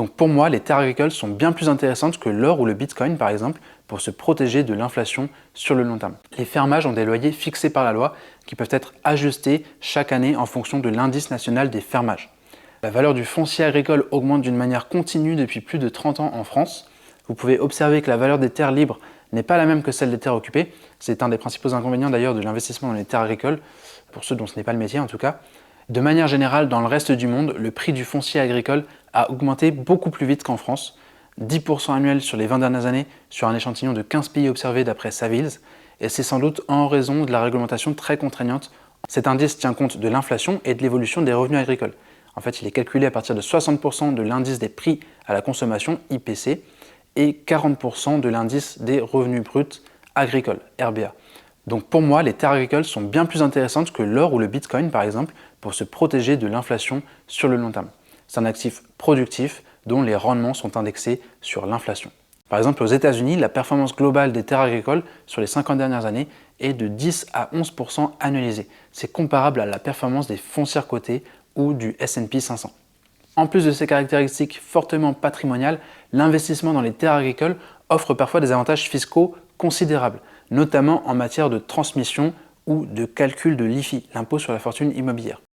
Donc pour moi, les terres agricoles sont bien plus intéressantes que l'or ou le bitcoin par exemple pour se protéger de l'inflation sur le long terme. Les fermages ont des loyers fixés par la loi qui peuvent être ajustés chaque année en fonction de l'indice national des fermages. La valeur du foncier agricole augmente d'une manière continue depuis plus de 30 ans en France. Vous pouvez observer que la valeur des terres libres n'est pas la même que celle des terres occupées. C'est un des principaux inconvénients d'ailleurs de l'investissement dans les terres agricoles, pour ceux dont ce n'est pas le métier en tout cas. De manière générale, dans le reste du monde, le prix du foncier agricole a augmenté beaucoup plus vite qu'en France, 10% annuel sur les 20 dernières années sur un échantillon de 15 pays observés d'après Savills, et c'est sans doute en raison de la réglementation très contraignante. Cet indice tient compte de l'inflation et de l'évolution des revenus agricoles. En fait, il est calculé à partir de 60% de l'indice des prix à la consommation, IPC, et 40% de l'indice des revenus bruts agricoles, RBA. Donc pour moi, les terres agricoles sont bien plus intéressantes que l'or ou le bitcoin par exemple pour se protéger de l'inflation sur le long terme. C'est un actif productif dont les rendements sont indexés sur l'inflation. Par exemple, aux États-Unis, la performance globale des terres agricoles sur les 50 dernières années est de 10 à 11% annualisée. C'est comparable à la performance des foncières cotées ou du S&P 500. En plus de ces caractéristiques fortement patrimoniales, l'investissement dans les terres agricoles offre parfois des avantages fiscaux considérables, notamment en matière de transmission ou de calcul de l'IFI, l'impôt sur la fortune immobilière.